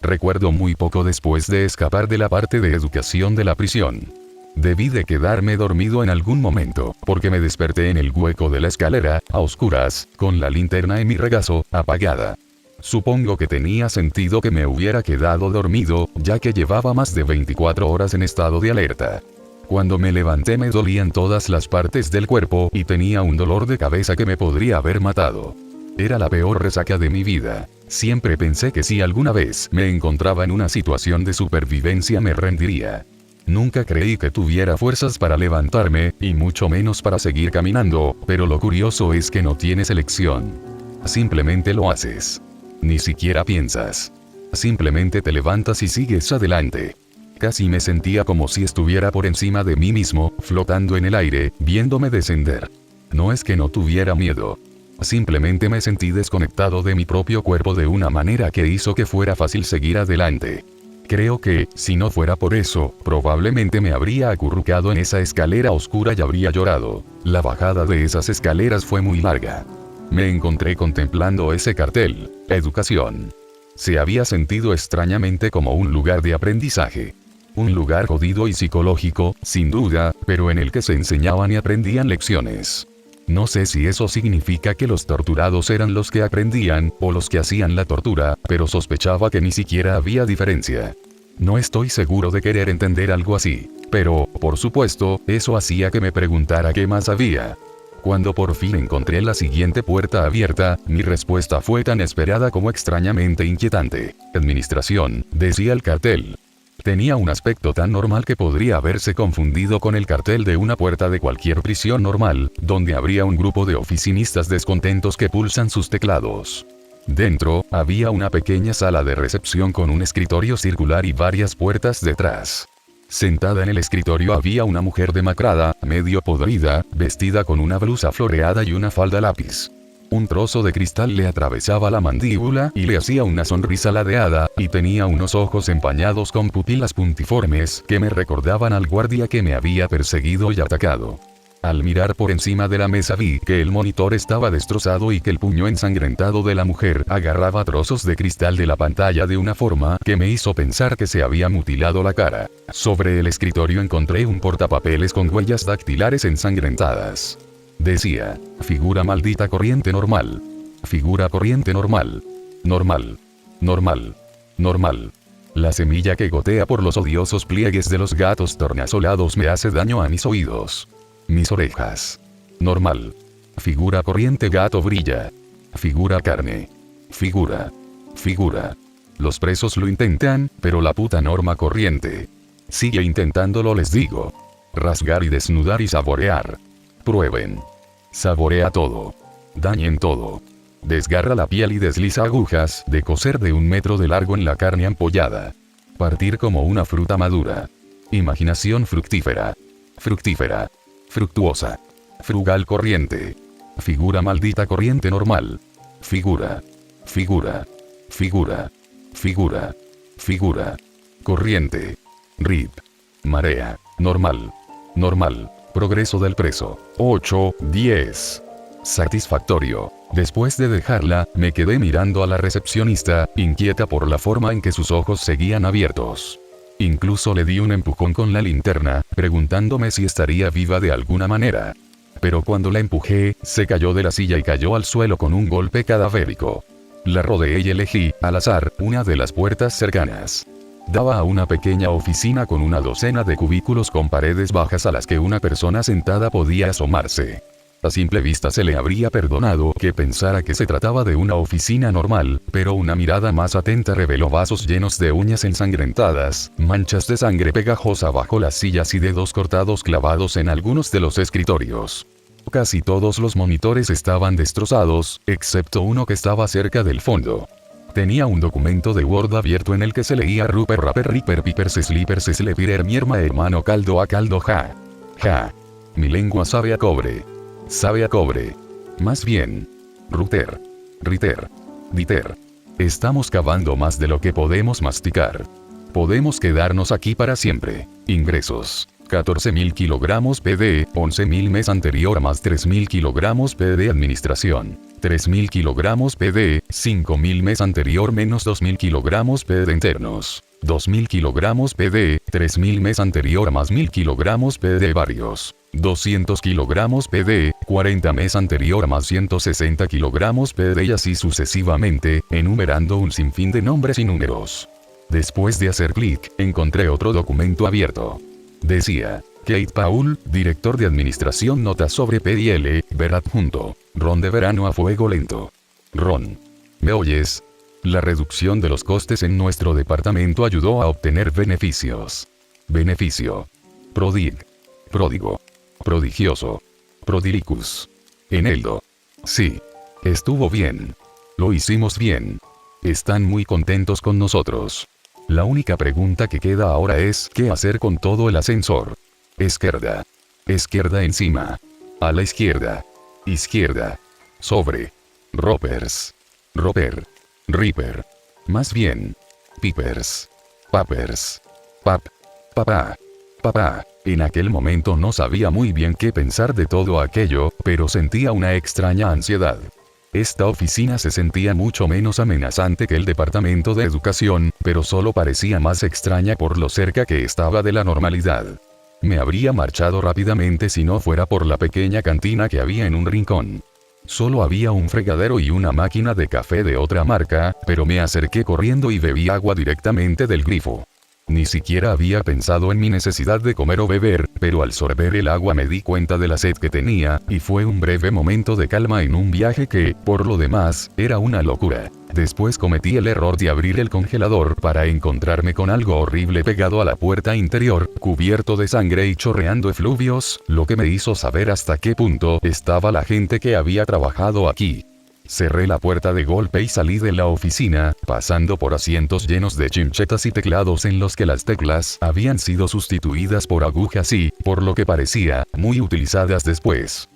Recuerdo muy poco después de escapar de la parte de educación de la prisión. Debí de quedarme dormido en algún momento, porque me desperté en el hueco de la escalera, a oscuras, con la linterna en mi regazo, apagada. Supongo que tenía sentido que me hubiera quedado dormido, ya que llevaba más de 24 horas en estado de alerta. Cuando me levanté me dolían todas las partes del cuerpo y tenía un dolor de cabeza que me podría haber matado. Era la peor resaca de mi vida. Siempre pensé que si alguna vez me encontraba en una situación de supervivencia me rendiría. Nunca creí que tuviera fuerzas para levantarme, y mucho menos para seguir caminando, pero lo curioso es que no tienes elección. Simplemente lo haces. Ni siquiera piensas. Simplemente te levantas y sigues adelante. Casi me sentía como si estuviera por encima de mí mismo, flotando en el aire, viéndome descender. No es que no tuviera miedo. Simplemente me sentí desconectado de mi propio cuerpo de una manera que hizo que fuera fácil seguir adelante. Creo que, si no fuera por eso, probablemente me habría acurrucado en esa escalera oscura y habría llorado. La bajada de esas escaleras fue muy larga. Me encontré contemplando ese cartel, educación. Se había sentido extrañamente como un lugar de aprendizaje. Un lugar jodido y psicológico, sin duda, pero en el que se enseñaban y aprendían lecciones. No sé si eso significa que los torturados eran los que aprendían, o los que hacían la tortura, pero sospechaba que ni siquiera había diferencia. No estoy seguro de querer entender algo así, pero, por supuesto, eso hacía que me preguntara qué más había. Cuando por fin encontré la siguiente puerta abierta, mi respuesta fue tan esperada como extrañamente inquietante. Administración, decía el cartel. Tenía un aspecto tan normal que podría haberse confundido con el cartel de una puerta de cualquier prisión normal, donde habría un grupo de oficinistas descontentos que pulsan sus teclados. Dentro, había una pequeña sala de recepción con un escritorio circular y varias puertas detrás. Sentada en el escritorio había una mujer demacrada, medio podrida, vestida con una blusa floreada y una falda lápiz. Un trozo de cristal le atravesaba la mandíbula y le hacía una sonrisa ladeada, y tenía unos ojos empañados con pupilas puntiformes que me recordaban al guardia que me había perseguido y atacado. Al mirar por encima de la mesa vi que el monitor estaba destrozado y que el puño ensangrentado de la mujer agarraba trozos de cristal de la pantalla de una forma que me hizo pensar que se había mutilado la cara. Sobre el escritorio encontré un portapapeles con huellas dactilares ensangrentadas. Decía, figura maldita corriente normal. Figura corriente normal. Normal. Normal. Normal. La semilla que gotea por los odiosos pliegues de los gatos tornasolados me hace daño a mis oídos. Mis orejas. Normal. Figura corriente gato brilla. Figura carne. Figura. Figura. Los presos lo intentan, pero la puta norma corriente. Sigue intentándolo, les digo. Rasgar y desnudar y saborear. Prueben. Saborea todo. Dañen todo. Desgarra la piel y desliza agujas de coser de 1 metro de largo en la carne ampollada. Partir como una fruta madura. Imaginación fructífera. Fructífera. Fructuosa. Frugal corriente. Figura maldita corriente normal. Figura. Figura. Figura. Figura. Figura. Corriente. RIP. Marea. Normal. Normal. Progreso del preso. 8, 10. Satisfactorio. Después de dejarla, me quedé mirando a la recepcionista, inquieta por la forma en que sus ojos seguían abiertos. Incluso le di un empujón con la linterna, preguntándome si estaría viva de alguna manera. Pero cuando la empujé, se cayó de la silla y cayó al suelo con un golpe cadavérico. La rodeé y elegí, al azar, una de las puertas cercanas. Daba a una pequeña oficina con una docena de cubículos con paredes bajas a las que una persona sentada podía asomarse. A simple vista se le habría perdonado que pensara que se trataba de una oficina normal, pero una mirada más atenta reveló vasos llenos de uñas ensangrentadas, manchas de sangre pegajosa bajo las sillas y dedos cortados clavados en algunos de los escritorios. Casi todos los monitores estaban destrozados, excepto uno que estaba cerca del fondo. Tenía un documento de Word abierto en el que se leía Rupert Rapper Ripper Pipers Slippers Slepirer Mierma hermano caldo a caldo ja. Ja. Mi lengua sabe a cobre. Sabe a cobre. Más bien. Ruter. Riter. Diter. Estamos cavando más de lo que podemos masticar. Podemos quedarnos aquí para siempre. Ingresos. 14.000 kilogramos PD, 11.000 mes anterior más 3.000 kilogramos PD administración. 3000 kilogramos PD, 5000 mes anterior menos 2000 kilogramos PD internos. 2000 kilogramos PD, 3000 mes anterior más 1000 kilogramos PD varios. 200 kilogramos PD, 40 mes anterior más 160 kilogramos PD y así sucesivamente, enumerando un sinfín de nombres y números. Después de hacer clic, encontré otro documento abierto. Decía, Kate Paul, director de administración, nota sobre PDL, ver adjunto. Ron de verano a fuego lento. Ron. ¿Me oyes? La reducción de los costes en nuestro departamento ayudó a obtener beneficios. Beneficio. Pródigo. Prodigioso. Prodilicus. Eneldo. Sí. Estuvo bien. Lo hicimos bien. Están muy contentos con nosotros. La única pregunta que queda ahora es, ¿qué hacer con todo el ascensor? Izquierda. Izquierda encima. A la izquierda. Izquierda. Sobre. Ropers. Roper. Ripper. Más bien. Pippers. Pappers. Papá. En aquel momento no sabía muy bien qué pensar de todo aquello, pero sentía una extraña ansiedad. Esta oficina se sentía mucho menos amenazante que el departamento de educación, pero solo parecía más extraña por lo cerca que estaba de la normalidad. Me habría marchado rápidamente si no fuera por la pequeña cantina que había en un rincón. Solo había un fregadero y una máquina de café de otra marca, pero me acerqué corriendo y bebí agua directamente del grifo. Ni siquiera había pensado en mi necesidad de comer o beber, pero al sorber el agua me di cuenta de la sed que tenía, y fue un breve momento de calma en un viaje que, por lo demás, era una locura. Después cometí el error de abrir el congelador para encontrarme con algo horrible pegado a la puerta interior, cubierto de sangre y chorreando efluvios, lo que me hizo saber hasta qué punto estaba la gente que había trabajado aquí. Cerré la puerta de golpe y salí de la oficina, pasando por asientos llenos de chinchetas y teclados en los que las teclas habían sido sustituidas por agujas y, por lo que parecía, muy utilizadas después.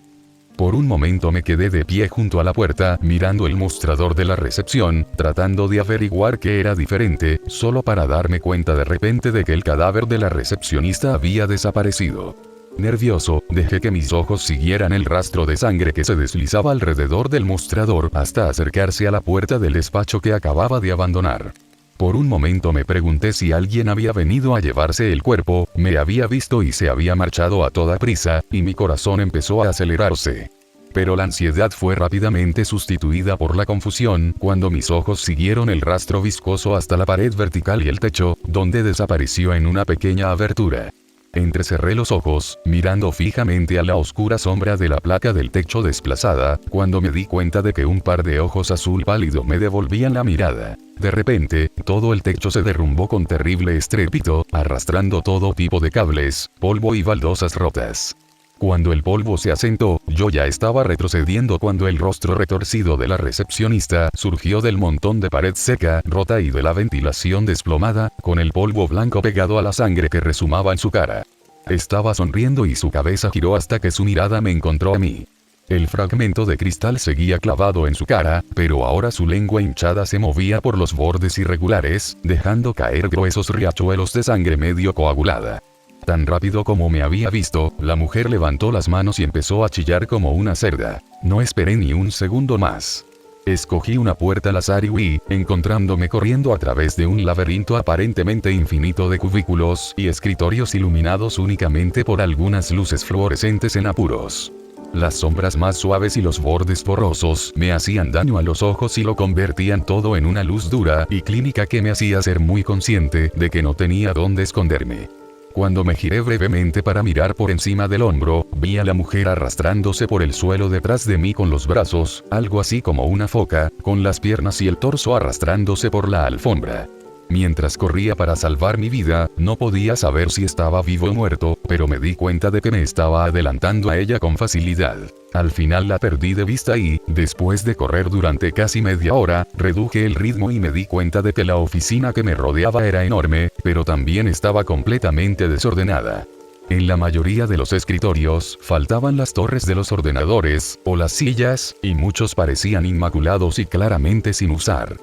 Por un momento me quedé de pie junto a la puerta, mirando el mostrador de la recepción, tratando de averiguar qué era diferente, solo para darme cuenta de repente de que el cadáver de la recepcionista había desaparecido. Nervioso, dejé que mis ojos siguieran el rastro de sangre que se deslizaba alrededor del mostrador hasta acercarse a la puerta del despacho que acababa de abandonar. Por un momento me pregunté si alguien había venido a llevarse el cuerpo, me había visto y se había marchado a toda prisa, y mi corazón empezó a acelerarse. Pero la ansiedad fue rápidamente sustituida por la confusión cuando mis ojos siguieron el rastro viscoso hasta la pared vertical y el techo, donde desapareció en una pequeña abertura. Entrecerré los ojos, mirando fijamente a la oscura sombra de la placa del techo desplazada, cuando me di cuenta de que un par de ojos azul pálido me devolvían la mirada. De repente, todo el techo se derrumbó con terrible estrépito, arrastrando todo tipo de cables, polvo y baldosas rotas. Cuando el polvo se asentó, yo ya estaba retrocediendo cuando el rostro retorcido de la recepcionista surgió del montón de pared seca, rota y de la ventilación desplomada, con el polvo blanco pegado a la sangre que resumaba en su cara. Estaba sonriendo y su cabeza giró hasta que su mirada me encontró a mí. El fragmento de cristal seguía clavado en su cara, pero ahora su lengua hinchada se movía por los bordes irregulares, dejando caer gruesos riachuelos de sangre medio coagulada. Tan rápido como me había visto, la mujer levantó las manos y empezó a chillar como una cerda. No esperé ni un segundo más. Escogí una puerta al azar y huí, encontrándome corriendo a través de un laberinto aparentemente infinito de cubículos y escritorios iluminados únicamente por algunas luces fluorescentes en apuros. Las sombras más suaves y los bordes borrosos me hacían daño a los ojos y lo convertían todo en una luz dura y clínica que me hacía ser muy consciente de que no tenía dónde esconderme. Cuando me giré brevemente para mirar por encima del hombro, vi a la mujer arrastrándose por el suelo detrás de mí con los brazos, algo así como una foca, con las piernas y el torso arrastrándose por la alfombra. Mientras corría para salvar mi vida, no podía saber si estaba vivo o muerto, pero me di cuenta de que me estaba adelantando a ella con facilidad. Al final la perdí de vista y, después de correr durante casi media hora, reduje el ritmo y me di cuenta de que la oficina que me rodeaba era enorme, pero también estaba completamente desordenada. En la mayoría de los escritorios, faltaban las torres de los ordenadores, o las sillas, y muchos parecían inmaculados y claramente sin usar.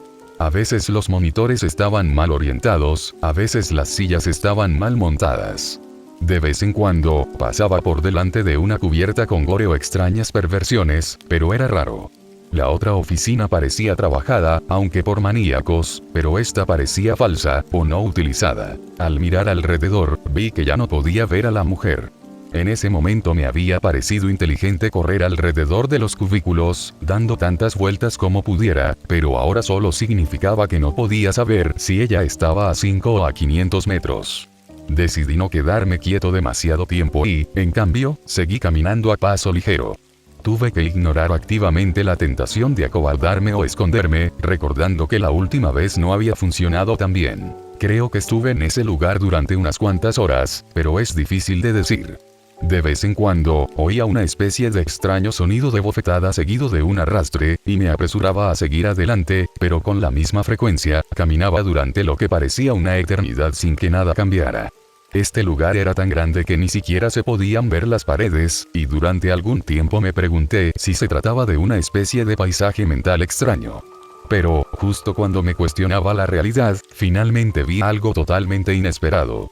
A veces los monitores estaban mal orientados, a veces las sillas estaban mal montadas. De vez en cuando, pasaba por delante de una cubierta con gore o extrañas perversiones, pero era raro. La otra oficina parecía trabajada, aunque por maníacos, pero esta parecía falsa, o no utilizada. Al mirar alrededor, vi que ya no podía ver a la mujer. En ese momento me había parecido inteligente correr alrededor de los cubículos, dando tantas vueltas como pudiera, pero ahora solo significaba que no podía saber si ella estaba a 5 o a 500 metros. Decidí no quedarme quieto demasiado tiempo y, en cambio, seguí caminando a paso ligero. Tuve que ignorar activamente la tentación de acobardarme o esconderme, recordando que la última vez no había funcionado tan bien. Creo que estuve en ese lugar durante unas cuantas horas, pero es difícil de decir. De vez en cuando, oía una especie de extraño sonido de bofetada seguido de un arrastre, y me apresuraba a seguir adelante, pero con la misma frecuencia, caminaba durante lo que parecía una eternidad sin que nada cambiara. Este lugar era tan grande que ni siquiera se podían ver las paredes, y durante algún tiempo me pregunté si se trataba de una especie de paisaje mental extraño. Pero, justo cuando me cuestionaba la realidad, finalmente vi algo totalmente inesperado.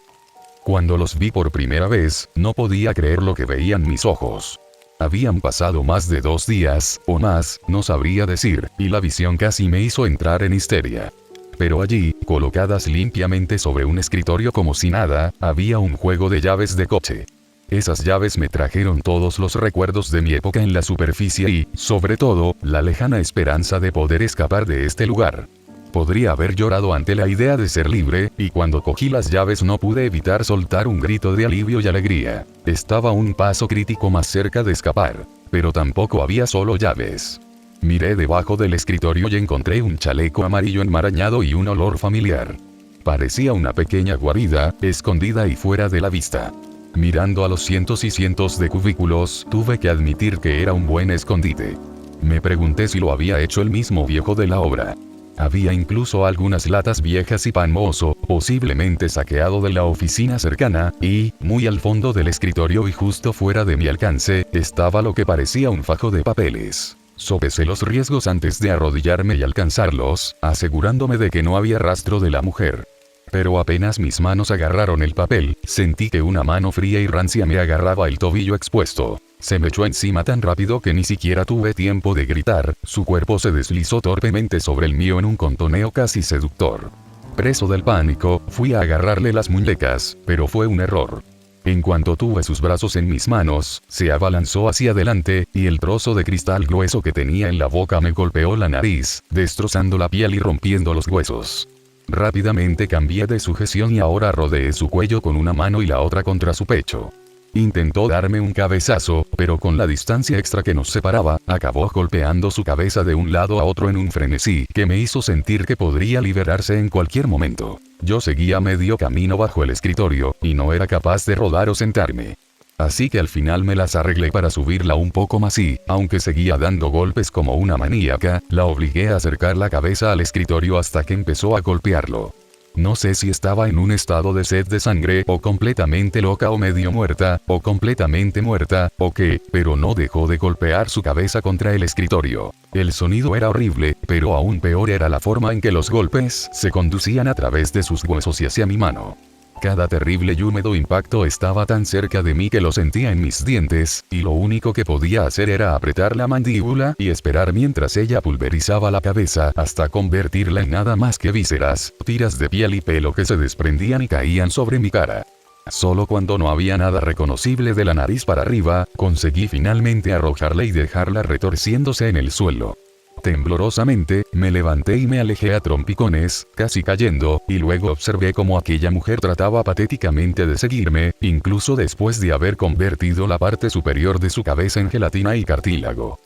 Cuando los vi por primera vez, no podía creer lo que veían mis ojos. Habían pasado más de 2 días, o más, no sabría decir, y la visión casi me hizo entrar en histeria. Pero allí, colocadas limpiamente sobre un escritorio como si nada, había un juego de llaves de coche. Esas llaves me trajeron todos los recuerdos de mi época en la superficie y, sobre todo, la lejana esperanza de poder escapar de este lugar. Podría haber llorado ante la idea de ser libre, y cuando cogí las llaves no pude evitar soltar un grito de alivio y alegría. Estaba un paso crítico más cerca de escapar. Pero tampoco había solo llaves. Miré debajo del escritorio y encontré un chaleco amarillo enmarañado y un olor familiar. Parecía una pequeña guarida, escondida y fuera de la vista. Mirando a los cientos y cientos de cubículos, tuve que admitir que era un buen escondite. Me pregunté si lo había hecho el mismo viejo de la obra. Había incluso algunas latas viejas y pan mozo, posiblemente saqueado de la oficina cercana, y, muy al fondo del escritorio y justo fuera de mi alcance, estaba lo que parecía un fajo de papeles. Sopesé los riesgos antes de arrodillarme y alcanzarlos, asegurándome de que no había rastro de la mujer. Pero apenas mis manos agarraron el papel, sentí que una mano fría y rancia me agarraba el tobillo expuesto. Se me echó encima tan rápido que ni siquiera tuve tiempo de gritar, su cuerpo se deslizó torpemente sobre el mío en un contoneo casi seductor. Preso del pánico, fui a agarrarle las muñecas, pero fue un error. En cuanto tuve sus brazos en mis manos, se abalanzó hacia adelante, y el trozo de cristal grueso que tenía en la boca me golpeó la nariz, destrozando la piel y rompiendo los huesos. Rápidamente cambié de sujeción y ahora rodeé su cuello con una mano y la otra contra su pecho. Intentó darme un cabezazo, pero con la distancia extra que nos separaba, acabó golpeando su cabeza de un lado a otro en un frenesí que me hizo sentir que podría liberarse en cualquier momento. Yo seguía medio camino bajo el escritorio, y no era capaz de rodar o sentarme. Así que al final me las arreglé para subirla un poco más y, aunque seguía dando golpes como una maníaca, la obligué a acercar la cabeza al escritorio hasta que empezó a golpearlo. No sé si estaba en un estado de sed de sangre, o completamente loca o medio muerta, o completamente muerta, o qué, pero no dejó de golpear su cabeza contra el escritorio. El sonido era horrible, pero aún peor era la forma en que los golpes se conducían a través de sus huesos y hacia mi mano. Cada terrible y húmedo impacto estaba tan cerca de mí que lo sentía en mis dientes, y lo único que podía hacer era apretar la mandíbula y esperar mientras ella pulverizaba la cabeza hasta convertirla en nada más que vísceras, tiras de piel y pelo que se desprendían y caían sobre mi cara. Solo cuando no había nada reconocible de la nariz para arriba, conseguí finalmente arrojarla y dejarla retorciéndose en el suelo. Temblorosamente, me levanté y me alejé a trompicones, casi cayendo, y luego observé cómo aquella mujer trataba patéticamente de seguirme, incluso después de haber convertido la parte superior de su cabeza en gelatina y cartílago.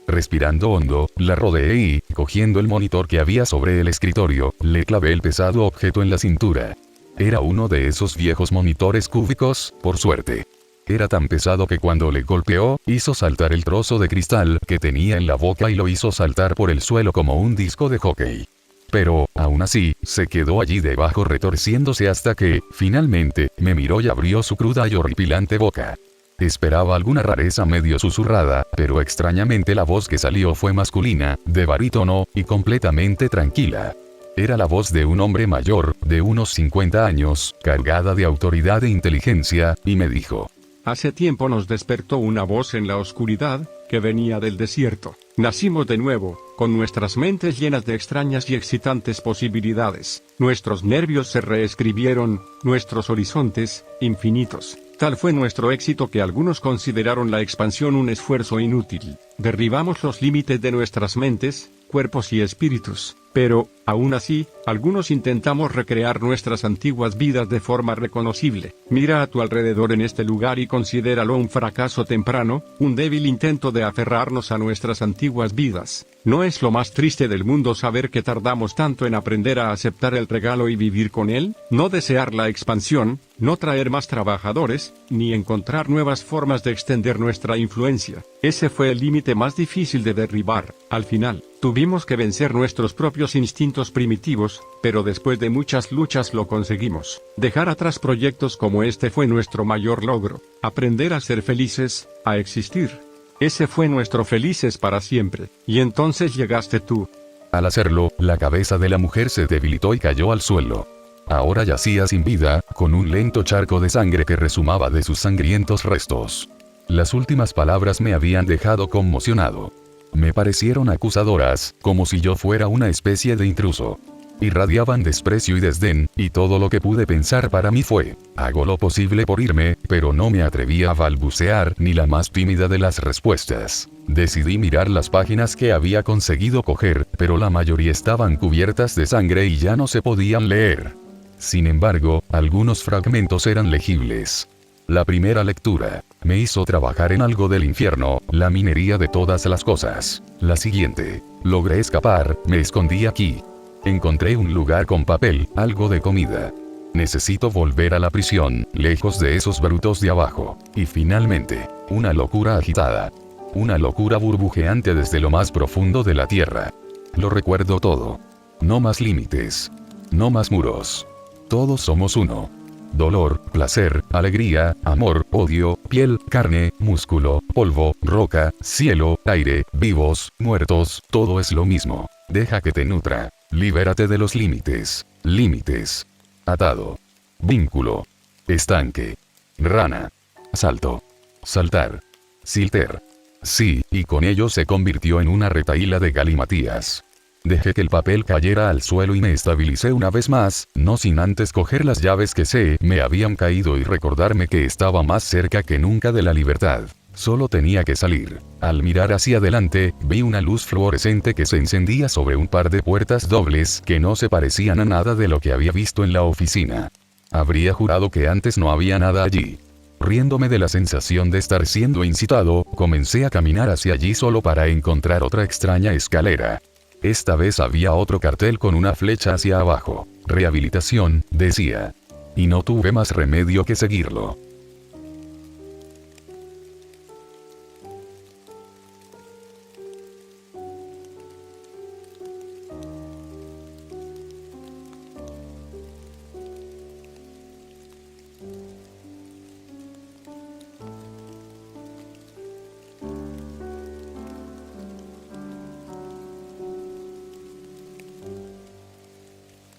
Respirando hondo, la rodeé y, cogiendo el monitor que había sobre el escritorio, le clavé el pesado objeto en la cintura. Era uno de esos viejos monitores cúbicos, por suerte. Era tan pesado que cuando le golpeó, hizo saltar el trozo de cristal que tenía en la boca y lo hizo saltar por el suelo como un disco de hockey. Pero, aún así, se quedó allí debajo retorciéndose hasta que, finalmente, me miró y abrió su cruda y horripilante boca. Esperaba alguna rareza medio susurrada, pero extrañamente la voz que salió fue masculina, de barítono, y completamente tranquila. Era la voz de un hombre mayor, de unos 50 años, cargada de autoridad e inteligencia, y me dijo: Hace tiempo nos despertó una voz en la oscuridad, que venía del desierto. Nacimos de nuevo, con nuestras mentes llenas de extrañas y excitantes posibilidades. Nuestros nervios se reescribieron, nuestros horizontes, infinitos. Tal fue nuestro éxito que algunos consideraron la expansión un esfuerzo inútil. Derribamos los límites de nuestras mentes, cuerpos y espíritus. Pero, aún así, algunos intentamos recrear nuestras antiguas vidas de forma reconocible. Mira a tu alrededor en este lugar y considéralo un fracaso temprano, un débil intento de aferrarnos a nuestras antiguas vidas. ¿No es lo más triste del mundo saber que tardamos tanto en aprender a aceptar el regalo y vivir con él? No desear la expansión, no traer más trabajadores, ni encontrar nuevas formas de extender nuestra influencia. Ese fue el límite más difícil de derribar. Al final, tuvimos que vencer nuestros propios instintos primitivos, pero después de muchas luchas lo conseguimos. Dejar atrás proyectos como este fue nuestro mayor logro. Aprender a ser felices, a existir. Ese fue nuestro felices para siempre. Y entonces llegaste tú. Al hacerlo, la cabeza de la mujer se debilitó y cayó al suelo. Ahora yacía sin vida, con un lento charco de sangre que resumaba de sus sangrientos restos. Las últimas palabras me habían dejado conmocionado. Me parecieron acusadoras, como si yo fuera una especie de intruso. Irradiaban desprecio y desdén, y todo lo que pude pensar para mí fue, hago lo posible por irme, pero no me atrevía a balbucear ni la más tímida de las respuestas. Decidí mirar las páginas que había conseguido coger, pero la mayoría estaban cubiertas de sangre y ya no se podían leer. Sin embargo, algunos fragmentos eran legibles. La primera lectura me hizo trabajar en algo del infierno, la minería de todas las cosas. La siguiente, logré escapar, me escondí aquí. Encontré un lugar con papel, algo de comida. Necesito volver a la prisión, lejos de esos brutos de abajo. Y finalmente, una locura agitada. Una locura burbujeante desde lo más profundo de la tierra. Lo recuerdo todo. No más límites. No más muros. Todos somos uno. Dolor, placer, alegría, amor, odio, piel, carne, músculo, polvo, roca, cielo, aire, vivos, muertos, todo es lo mismo. Deja que te nutra. Libérate de los límites. Límites. Atado. Vínculo. Estanque. Rana. Salto. Saltar. Silter. Sí, y con ello se convirtió en una retahíla de galimatías. Dejé que el papel cayera al suelo y me estabilicé una vez más, no sin antes coger las llaves que me habían caído y recordarme que estaba más cerca que nunca de la libertad. Solo tenía que salir. Al mirar hacia adelante, vi una luz fluorescente que se encendía sobre un par de puertas dobles que no se parecían a nada de lo que había visto en la oficina. Habría jurado que antes no había nada allí. Riéndome de la sensación de estar siendo incitado, comencé a caminar hacia allí solo para encontrar otra extraña escalera. Esta vez había otro cartel con una flecha hacia abajo. Rehabilitación, decía. Y no tuve más remedio que seguirlo.